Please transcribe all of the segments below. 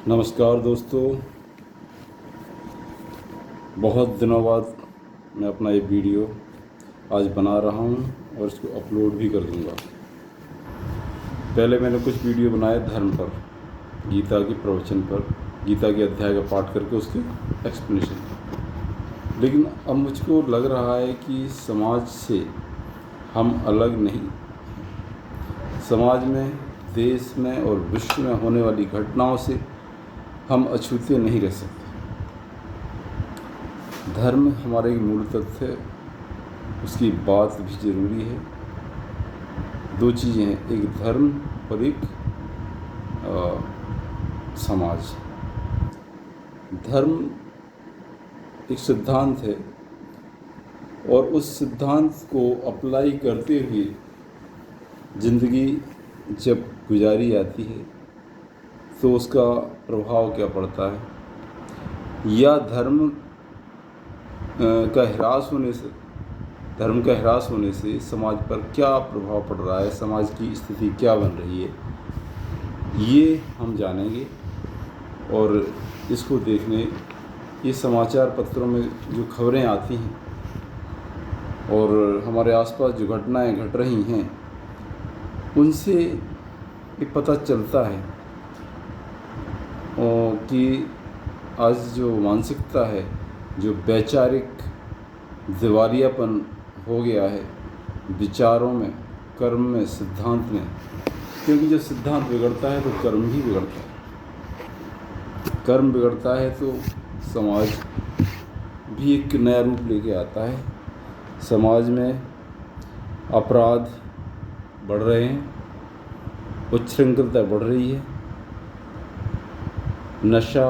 नमस्कार दोस्तों, बहुत दिनों बाद मैं अपना ये वीडियो आज बना रहा हूँ और इसको अपलोड भी कर दूँगा। पहले मैंने कुछ वीडियो बनाए धर्म पर, गीता के प्रवचन पर, गीता के अध्याय का पाठ करके उसके एक्सप्लेनेशन। लेकिन अब मुझको लग रहा है कि समाज से हम अलग नहीं, समाज में, देश में और विश्व में होने वाली घटनाओं से हम अछूते नहीं रह सकते। धर्म हमारे मूल तत्व है, उसकी बात भी ज़रूरी है। दो चीज़ें हैं, एक धर्म और एक समाज। धर्म एक सिद्धांत है और उस सिद्धांत को अप्लाई करते हुए ज़िंदगी जब गुजारी जाती है तो उसका प्रभाव क्या पड़ता है, या धर्म का ह्रास होने से समाज पर क्या प्रभाव पड़ रहा है, समाज की स्थिति क्या बन रही है, ये हम जानेंगे। और इसको देखने ये समाचार पत्रों में जो खबरें आती हैं और हमारे आसपास जो घटनाएं घट रही हैं, उनसे ये पता चलता है कि आज जो मानसिकता है, जो वैचारिक दिवालियापन हो गया है विचारों में, कर्म में, सिद्धांत में। क्योंकि जब सिद्धांत बिगड़ता है तो कर्म भी बिगड़ता है, कर्म बिगड़ता है तो समाज भी एक नया रूप लेके आता है। समाज में अपराध बढ़ रहे हैं, उच्छृंखलता बढ़ रही है, नशा,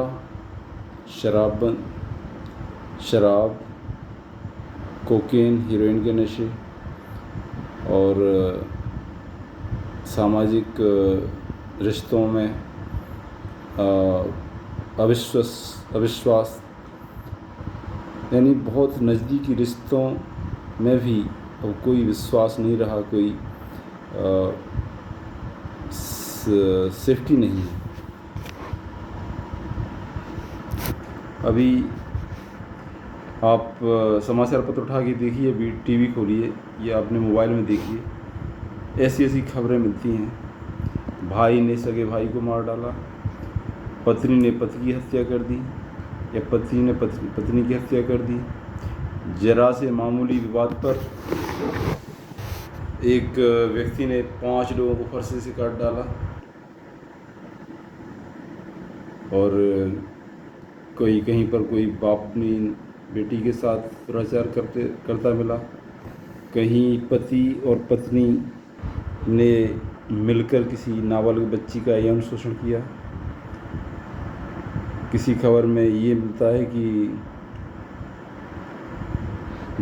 शराब, कोकेन, हीरोइन के नशे और सामाजिक रिश्तों में अविश्वास, यानी बहुत नज़दीकी रिश्तों में भी अब कोई विश्वास नहीं रहा, कोई सेफ्टी नहीं है। अभी आप समाचार पत्र उठा के देखिए, टीवी खोलिए या अपने मोबाइल में देखिए, ऐसी ऐसी खबरें मिलती हैं। भाई ने सगे भाई को मार डाला, पत्नी ने पति की हत्या कर दी, या पति ने पत्नी की हत्या कर दी। जरा से मामूली विवाद पर एक व्यक्ति ने 5 लोगों को फरसे से काट डाला और कहीं पर कोई बाप अपनी बेटी के साथ दुराचार करता मिला, कहीं पति और पत्नी ने मिलकर किसी नाबालिग बच्ची का यौन शोषण किया। किसी खबर में ये मिलता है कि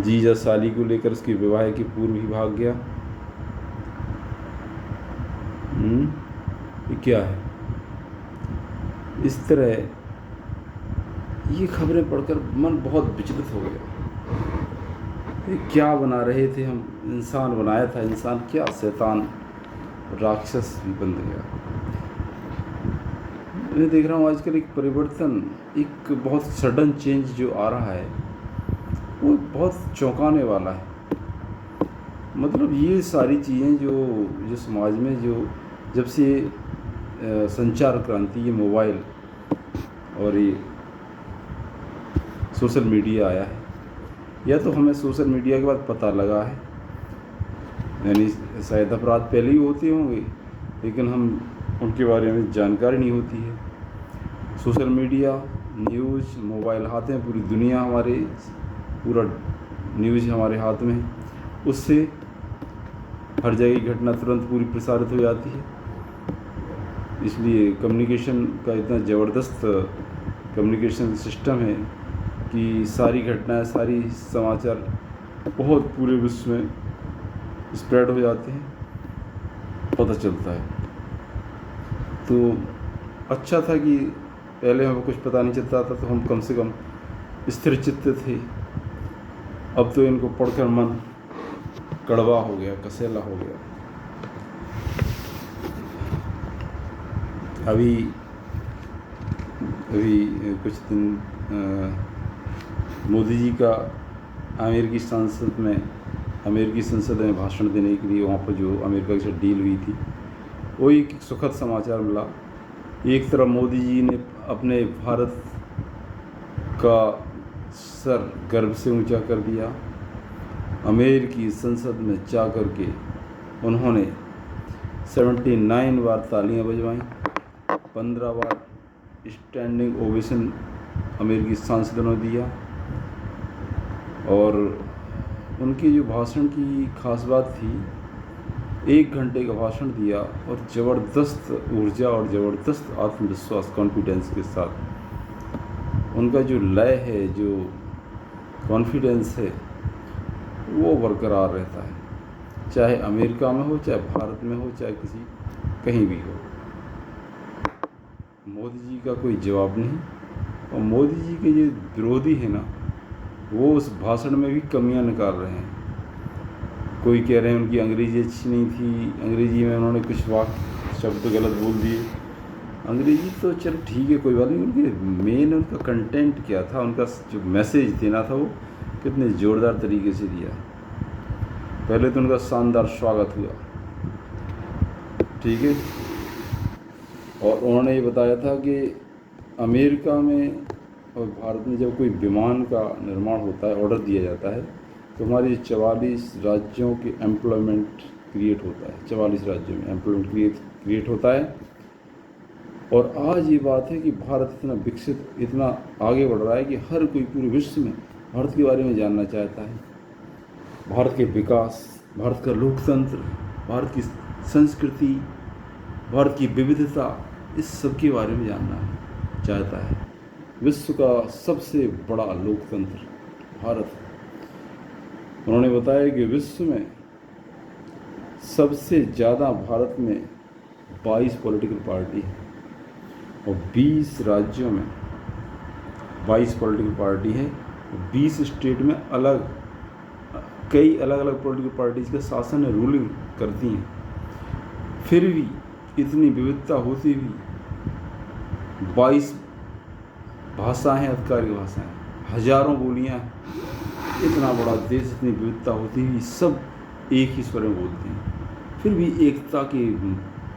जीजा साली को लेकर उसके विवाह के पूर्व ही भाग गया। ये क्या है? इस तरह ये खबरें पढ़कर मन बहुत विचलित हो गया। ये क्या बना रहे थे हम? इंसान बनाया था, इंसान क्या शैतान राक्षस भी बन गया। मैं देख रहा हूँ आजकल एक परिवर्तन, एक बहुत सडन चेंज जो आ रहा है वो बहुत चौंकाने वाला है। मतलब ये सारी चीज़ें जो समाज में जब से संचार क्रांति, ये मोबाइल और ये सोशल मीडिया आया है, या तो हमें सोशल मीडिया के बाद पता लगा है, यानी शायद अपराध पहले ही होते होंगे लेकिन हम उनके बारे में जानकारी नहीं होती है। सोशल मीडिया, न्यूज़, मोबाइल हाथ में, पूरी दुनिया पूरा न्यूज़ हमारे हाथ में, उससे हर जगह की घटना तुरंत पूरी प्रसारित हो जाती है। इसलिए कम्युनिकेशन का इतना ज़बरदस्त कम्युनिकेशन सिस्टम है कि सारी घटनाएं, सारी समाचार बहुत पूरे विश्व में स्प्रेड हो जाते हैं, पता चलता है। तो अच्छा था कि पहले हमें कुछ पता नहीं चलता था तो हम कम से कम स्थिर चित्त थे। अब तो इनको पढ़कर मन कड़वा हो गया, कसेला हो गया। अभी अभी कुछ दिन मोदी जी का अमेरिकी संसद में भाषण देने के लिए वहाँ पर जो अमेरिका के साथ डील हुई थी, वो एक सुखद समाचार मिला। एक तरफ मोदी जी ने अपने भारत का सर गर्व से ऊंचा कर दिया, अमेरिकी संसद में जा कर के उन्होंने 79 बार तालियां बजवाईं, 15 बार स्टैंडिंग ओवेशन अमेरिकी सांसदों ने दिया। और उनके जो भाषण की खास बात थी, 1 घंटे का भाषण दिया और ज़बरदस्त ऊर्जा और ज़बरदस्त आत्मविश्वास कॉन्फिडेंस के साथ उनका जो लय है, जो कॉन्फिडेंस है, वो बरकरार रहता है, चाहे अमेरिका में हो, चाहे भारत में हो, चाहे कहीं भी हो। मोदी जी का कोई जवाब नहीं। और मोदी जी के जो विरोधी है ना, वो उस भाषण में भी कमियां निकाल रहे हैं। कोई कह रहे हैं उनकी अंग्रेजी अच्छी नहीं थी, अंग्रेजी में उन्होंने कुछ वाक्य शब्द गलत बोल दिए। अंग्रेजी तो चलो ठीक है, कोई बात नहीं, उनके मेन उनका कंटेंट क्या था, उनका जो मैसेज देना था वो कितने ज़ोरदार तरीके से दिया। पहले तो उनका शानदार स्वागत हुआ, ठीक है। और उन्होंने ये बताया था कि अमेरिका में और भारत में जब कोई विमान का निर्माण होता है, ऑर्डर दिया जाता है, तो हमारे 44 राज्यों के एम्प्लॉयमेंट क्रिएट होता है, 44 राज्यों में एम्प्लॉयमेंट क्रिएट होता है। और आज ये बात है कि भारत इतना विकसित, इतना आगे बढ़ रहा है कि हर कोई पूरे विश्व में भारत के बारे में जानना चाहता है। भारत के विकास, भारत का लोकतंत्र, भारत की संस्कृति, भारत की विविधता, इस सब के बारे में जानना चाहता है। विश्व का सबसे बड़ा लोकतंत्र भारत। उन्होंने बताया कि विश्व में सबसे ज़्यादा भारत में 22 पॉलिटिकल पार्टी है और 20 राज्यों में 22 पॉलिटिकल पार्टी है। 20 स्टेट में कई अलग अलग पॉलिटिकल पार्टीज़ का शासन है, रूलिंग करती हैं। फिर भी इतनी विविधता होती भी 22 भाषाएं हैं, आधिकारिक भाषाएं, हजारों बोलियां, इतना बड़ा देश, इतनी विविधता होती भी सब एक ही स्वर में बोलते हैं। फिर भी एकता के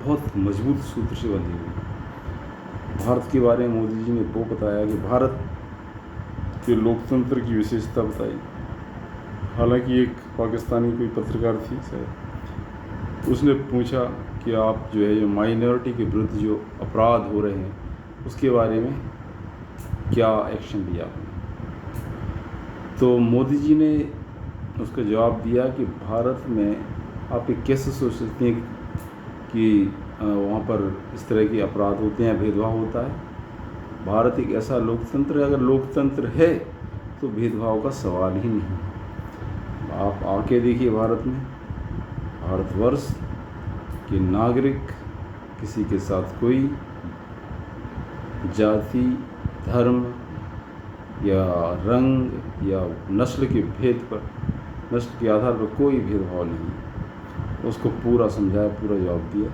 बहुत मजबूत सूत्र से बंधी हुई। भारत के बारे में मोदी जी ने वो बताया कि भारत के लोकतंत्र की विशेषता बताई। हालांकि एक पाकिस्तानी कोई पत्रकार थी शायद, उसने पूछा कि आप जो है, जो माइनॉरिटी के विरुद्ध जो अपराध हो रहे हैं, उसके बारे में क्या एक्शन लिया आपने। तो मोदी जी ने उसका जवाब दिया कि भारत में आप ये कैसे सोच सकते हैं कि वहाँ पर इस तरह के अपराध होते हैं, भेदभाव होता है। भारत एक ऐसा लोकतंत्र है, अगर लोकतंत्र है तो भेदभाव का सवाल ही नहीं। आप आके देखिए, भारत में, भारतवर्ष के नागरिक किसी के साथ कोई जाति, धर्म या रंग या नस्ल के नस्ल के आधार पर कोई भेदभाव नहीं। उसको पूरा समझाया, पूरा जवाब दिया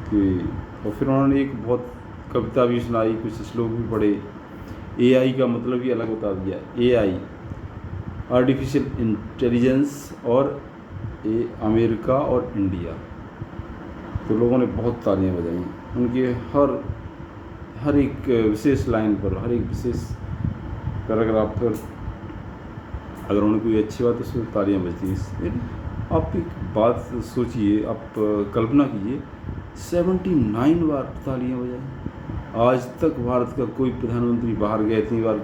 कि। और फिर उन्होंने एक बहुत कविता भी सुनाई, कुछ श्लोक भी पढ़े। AI का मतलब ही अलग बता दिया। AI आर्टिफिशियल इंटेलिजेंस और अमेरिका और इंडिया। तो लोगों ने बहुत तालियां बजाई उनके हर एक विशेष लाइन पर, हर एक विशेष पैराग्राफ पर अगर उन्होंने कोई अच्छी बात, उसमें तालियां बजती हैं। आप एक बात सोचिए, आप कल्पना कीजिए, 79 बार तालियां बजाई। आज तक भारत का कोई प्रधानमंत्री बाहर गए इतनी बार,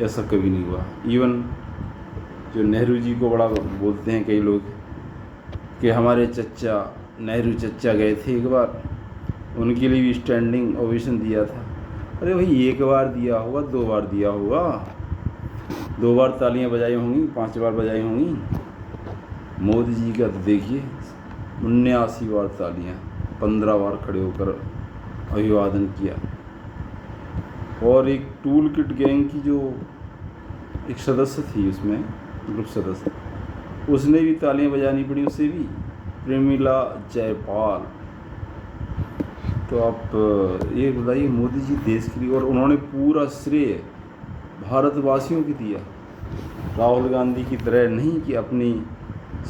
ऐसा कभी नहीं हुआ। इवन जो नेहरू जी को बड़ा बोलते हैं कई लोग कि हमारे चच्चा नेहरू चच्चा गए थे एक बार, उनके लिए भी स्टैंडिंग ओवेशन दिया था। अरे भाई, 1 बार दिया होगा, 2 बार दिया होगा, 2 बार तालियां बजाई होंगी, 5 बार बजाई होंगी। मोदी जी का तो देखिए 79 बार तालियां, 15 बार खड़े होकर अभिवादन किया। और एक टूल किट गैंग की जो एक सदस्य थी, उसमें ग्रुप सदस्य, उसने भी तालियां बजानी पड़ी, उसे भी, प्रेमिला जयपाल तो आप ये बताइए, मोदी जी देश के लिए, और उन्होंने पूरा श्रेय भारतवासियों की दिया, राहुल गांधी की तरह नहीं कि अपनी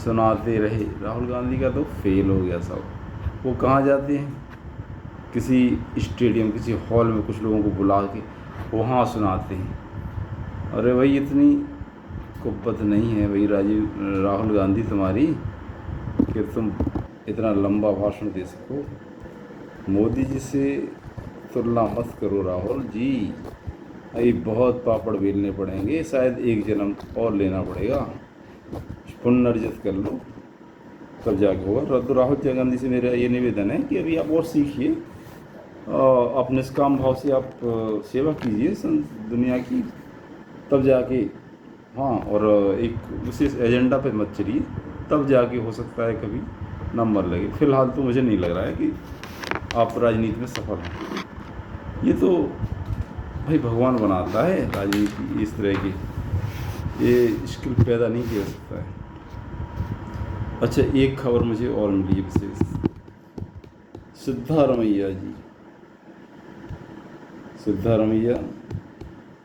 सुनाते रहे। राहुल गांधी का तो फेल हो गया सब। वो कहाँ जाते हैं, किसी स्टेडियम, किसी हॉल में कुछ लोगों को बुला के वहाँ सुनाते हैं। अरे भाई, इतनी कुव्वत नहीं है भाई राहुल गांधी तुम्हारी कि तुम इतना लंबा भाषण दे सको। मोदी जी से तुलना मत करो राहुल जी। अभी बहुत पापड़ बेलने पड़ेंगे, शायद एक जन्म और लेना पड़ेगा, पुनर्जित कर लो तब जाके होगा। तो राहुल गांधी से मेरा ये निवेदन है कि अभी आप और सीखिए, अपने निष्काम भाव से आप सेवा कीजिए दुनिया की, तब जाके, हाँ, और एक विशेष एजेंडा पे मत चलिए, तब जाके हो सकता है कभी नंबर लगे। फ़िलहाल तो मुझे नहीं लग रहा है कि आप राजनीति में सफल हैं। ये तो भाई भगवान बनाता है राजनीति इस तरह की, ये स्किल पैदा नहीं किया सकता है। अच्छा, एक खबर मुझे और मिली है विशेष, सिद्धारमैया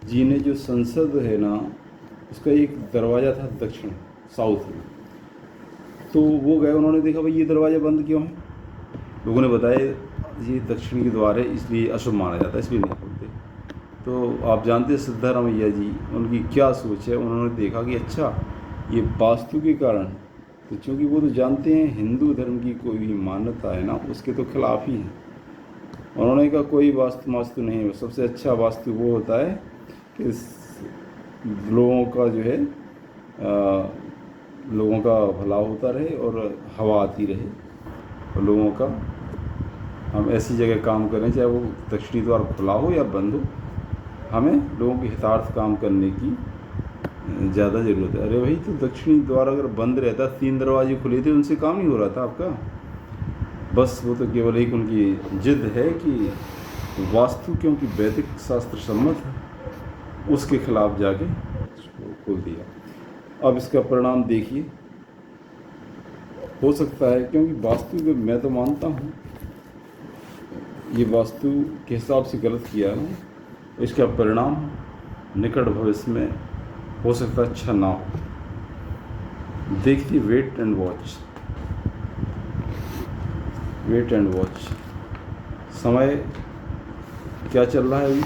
जी ने जो संसद है ना, उसका एक दरवाज़ा था दक्षिण साउथ में, तो वो गए, उन्होंने देखा भाई ये दरवाज़ा बंद क्यों है। लोगों ने बताया ये दक्षिण के द्वार है, इसलिए अशुभ माना जाता है, इसलिए नहीं खोलते। तो आप जानते हैं सिद्धारमैया जी, उनकी क्या सोच है। उन्होंने देखा कि अच्छा ये वास्तु के कारण, तो चूँकि वो तो जानते हैं हिंदू धर्म की कोई भी मान्यता है ना, उसके तो खिलाफ ही है। उन्होंने कहा कोई वास्तु नहीं है, सबसे अच्छा वास्तु वो होता है कि लोगों का जो है लोगों का भला होता रहे और हवा आती रहे, और लोगों का, हम ऐसी जगह काम करें चाहे वो दक्षिणी द्वार खुला हो या बंद हो, हमें लोगों के हितार्थ काम करने की ज़्यादा ज़रूरत है। अरे भाई, तो दक्षिणी द्वार अगर बंद रहता, 3 दरवाजे खुले थे, उनसे काम नहीं हो रहा था आपका। बस वो तो केवल एक उनकी जिद है कि वास्तु क्योंकि वैदिक शास्त्र सम्मत है, उसके खिलाफ जाके खोल दिया। अब इसका परिणाम देखिए, हो सकता है, क्योंकि वास्तु में मैं तो मानता हूँ ये वास्तु के हिसाब से गलत किया है, इसका परिणाम निकट भविष्य में हो सकता है अच्छा ना हो। देखिए, वेट एंड वॉच। समय क्या चल रहा है अभी,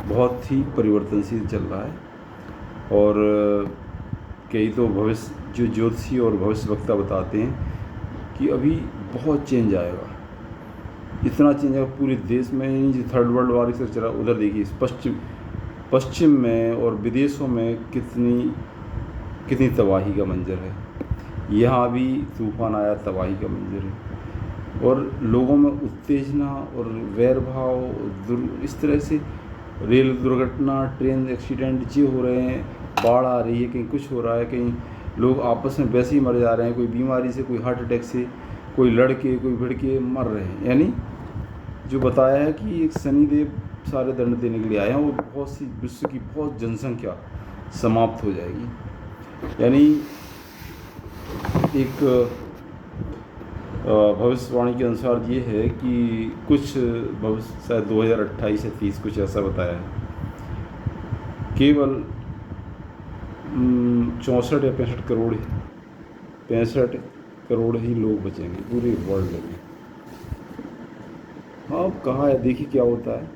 बहुत ही परिवर्तनशील चल रहा है, और कई तो भविष्य जो ज्योतिषी और भविष्यवक्ता बताते हैं कि अभी बहुत चेंज आएगा, इतना चेंज आएगा पूरे देश में। जो 3rd वर्ल्ड वॉर से चला, उधर देखिए पश्चिम में और विदेशों में कितनी तबाही का मंजर है। यहाँ भी तूफान आया, तबाही का मंजर है, और लोगों में उत्तेजना और वैरभाव, इस तरह से रेल दुर्घटना, ट्रेन एक्सीडेंट ये हो रहे हैं, बाढ़ आ रही है, कहीं कुछ हो रहा है, कहीं लोग आपस में वैसे ही मर जा रहे हैं, कोई बीमारी से, कोई हार्ट अटैक से, कोई लड़के, कोई भिड़के मर रहे हैं। यानी जो बताया है कि एक शनिदेव सारे दंड देने के लिए आए हैं, वो बहुत सी विश्व की बहुत जनसंख्या समाप्त हो जाएगी। यानी एक भविष्यवाणी के अनुसार ये है कि कुछ भविष्य शायद 2028 या 30 कुछ ऐसा बताया है, केवल 64 या 65 करोड़ ही लोग बचेंगे पूरे वर्ल्ड में। हाँ, अब कहा है, देखिए क्या होता है।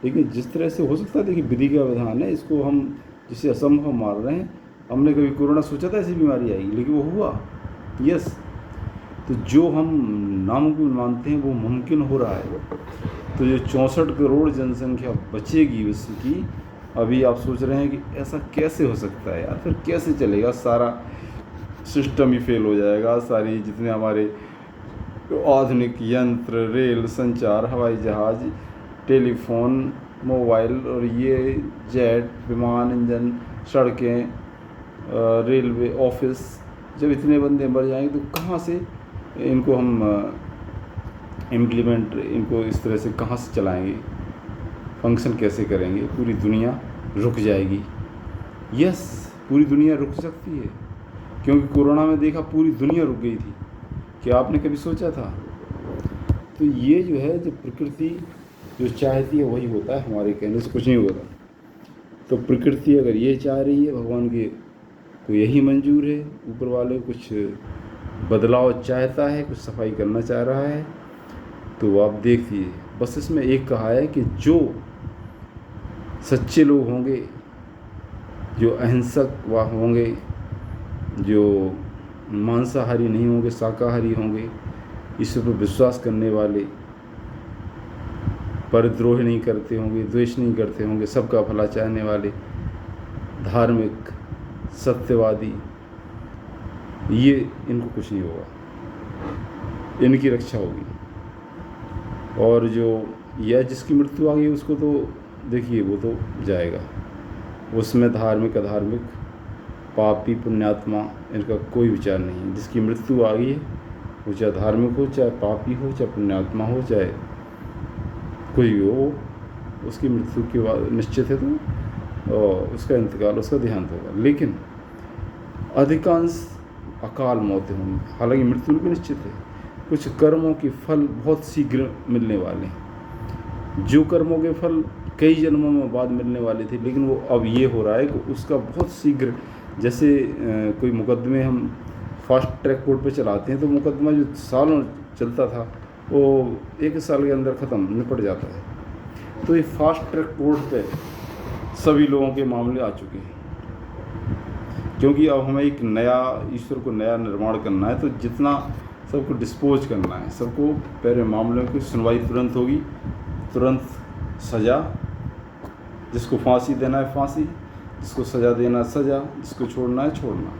लेकिन जिस तरह से हो सकता है, देखिए विधि का विधान है, इसको हम जिसे असंभव मार रहे हैं। हमने कभी कोरोना सोचा था ऐसी बीमारी आएगी, लेकिन वो हुआ। यस, तो जो हम नामुमकिन मानते हैं वो मुमकिन हो रहा है। तो जो 64 करोड़ जनसंख्या बचेगी विश्व की, अभी आप सोच रहे हैं कि ऐसा कैसे हो सकता है यार, फिर कैसे चलेगा, सारा सिस्टम ही फेल हो जाएगा। सारी जितने हमारे आधुनिक यंत्र, रेल, संचार, हवाई जहाज़, टेलीफोन, मोबाइल, और ये जेट, विमान, इंजन, सड़कें, रेलवे, ऑफिस, जब इतने बंदे मर जाएंगे तो कहाँ से इनको हम इनको इस तरह से कहाँ से चलाएंगे, फंक्शन कैसे करेंगे। पूरी दुनिया रुक जाएगी। यस, पूरी दुनिया रुक सकती है, क्योंकि कोरोना में देखा पूरी दुनिया रुक गई थी। क्या आपने कभी सोचा था? तो ये जो है, जो प्रकृति जो चाहती है वही होता है, हमारे कहने से कुछ नहीं होता। तो प्रकृति अगर ये चाह रही है, भगवान के को यही मंजूर है, ऊपर वाले कुछ बदलाव चाहता है, कुछ सफाई करना चाह रहा है, तो आप देखिए। बस इसमें एक कहा है कि जो सच्चे लोग होंगे, जो अहिंसक वह होंगे, जो मांसाहारी नहीं होंगे, शाकाहारी होंगे, ईश्वर पर विश्वास करने वाले, परद्रोह नहीं करते होंगे, द्वेष नहीं करते होंगे, सबका भला चाहने वाले, धार्मिक, सत्यवादी, ये इनको कुछ नहीं होगा, इनकी रक्षा होगी। और जो यह जिसकी मृत्यु आ गई उसको तो देखिए वो तो जाएगा, उसमें धार्मिक अधार्मिक, पापी पुण्यात्मा, इनका कोई विचार नहीं है। जिसकी मृत्यु आ गई है वो चाहे धार्मिक हो, चाहे पापी हो, चाहे पुण्यात्मा हो, चाहे कोई भी हो, उसकी मृत्यु के बाद निश्चित है, तो उसका इंतकाल, उसका देहांत होगा। लेकिन अधिकांश अकाल मौतें होंगी, हालांकि मृत्यु भी निश्चित है। कुछ कर्मों के फल बहुत शीघ्र मिलने वाले हैं, जो कर्मों के फल कई जन्मों में बाद मिलने वाले थे, लेकिन वो अब ये हो रहा है कि उसका बहुत शीघ्र, जैसे कोई मुकदमे हम फास्ट ट्रैक कोर्ट पे चलाते हैं, तो मुकदमा जो सालों चलता था वो 1 साल के अंदर ख़त्म निपट जाता है। तो ये फास्ट ट्रैक कोर्ट पे सभी लोगों के मामले आ चुके हैं, क्योंकि अब हमें एक नया, ईश्वर को नया निर्माण करना है, तो जितना सबको डिस्पोज करना है, सबको पहले मामलों की सुनवाई तुरंत होगी, तुरंत सज़ा, जिसको फांसी देना है फांसी, जिसको सज़ा देना है सज़ा, जिसको छोड़ना है छोड़ना।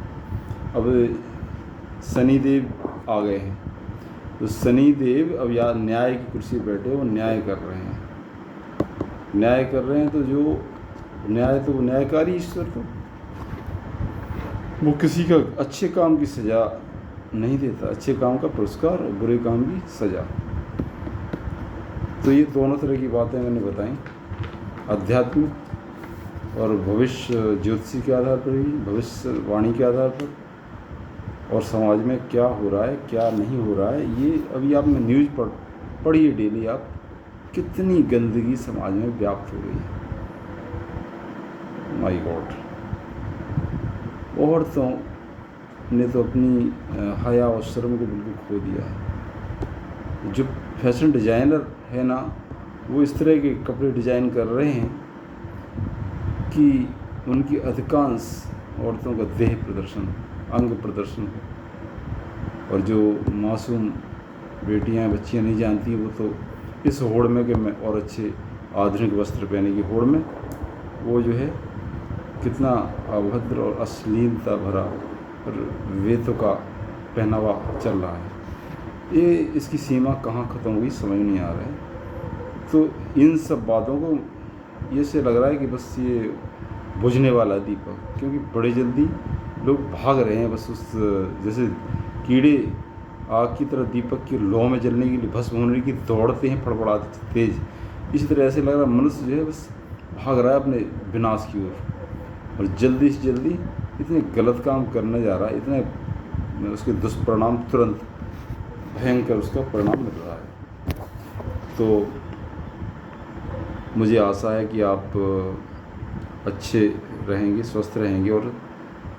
अब शनिदेव आ गए हैं, तो शनिदेव अब या न्याय की कुर्सी बैठे, वो न्याय कर रहे हैं, न्याय कर रहे हैं। तो जो न्याय, तो वो न्यायकारी ईश्वर, तो वो किसी का अच्छे काम की सज़ा नहीं देता, अच्छे काम का पुरस्कार और बुरे काम की सज़ा। तो ये दोनों तरह की बातें मैंने बताई, आध्यात्मिक और भविष्य ज्योतिषी के आधार पर भी, भविष्यवाणी के आधार पर, और समाज में क्या हो रहा है क्या नहीं हो रहा है। ये अभी आपने न्यूज़ पढ़िए डेली आप, कितनी गंदगी समाज में व्याप्त हो रही है, माय गॉड। औरतों ने तो अपनी हया और शर्म को बिल्कुल खो दिया है। जो फैशन डिज़ाइनर है ना, वो इस तरह के कपड़े डिज़ाइन कर रहे हैं कि उनकी अधिकांश औरतों का देह प्रदर्शन, अंग प्रदर्शन, और जो मासूम बेटियां बच्चियां नहीं जानती, वो तो इस होड़ में कि मैं और अच्छे आधुनिक वस्त्र पहने की होड़ में, वो जो है कितना अभद्र और अश्लीलता भरा और वेतों का पहनावा चल रहा है। ये इसकी सीमा कहाँ ख़त्म हुई समझ नहीं आ रहा है। तो इन सब बातों को ये से लग रहा है कि बस ये बुझने वाला दीपक, क्योंकि बड़े जल्दी लोग भाग रहे हैं, बस उस जैसे कीड़े आग की तरह दीपक की लौ में जलने के लिए, भस्म होने की दौड़ते हैं फड़फड़ाते तेज, इसी तरह ऐसे लग रहा है मनुष्य जो है बस भाग रहा है अपने विनाश की ओर, और जल्दी से जल्दी इतने गलत काम करने जा रहा है, इतने उसके दुष्परिणाम तुरंत भयंकर उसका परिणाम मिल रहा है। तो मुझे आशा है कि आप अच्छे रहेंगे, स्वस्थ रहेंगे और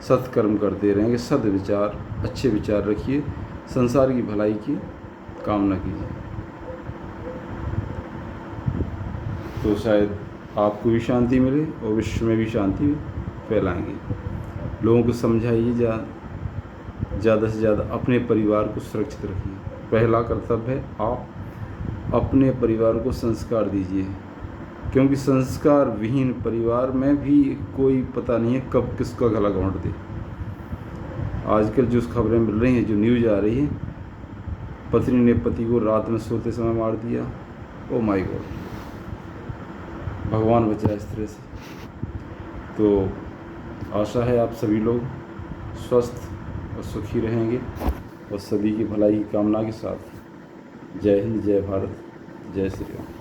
सत्कर्म करते रहेंगे, सद्विचार, अच्छे विचार रखिए, संसार की भलाई की कामना कीजिए, तो शायद आपको भी शांति मिले और विश्व में भी शांति फैलाएंगे। लोगों को समझाइए, ज़्यादा से ज़्यादा अपने परिवार को सुरक्षित रखिए। पहला कर्तव्य है आप अपने परिवार को संस्कार दीजिए, क्योंकि संस्कार विहीन परिवार में भी कोई पता नहीं है कब किसका गला घोंट दे। आजकल जो खबरें मिल रही हैं, जो न्यूज़ आ रही है, पत्नी ने पति को रात में सोते समय मार दिया। ओ माय गॉड, भगवान बचाए इस तरह से। तो आशा है आप सभी लोग स्वस्थ और सुखी रहेंगे, और सभी की भलाई की कामना के साथ। जय हिंद, जय भारत, जय श्री राम।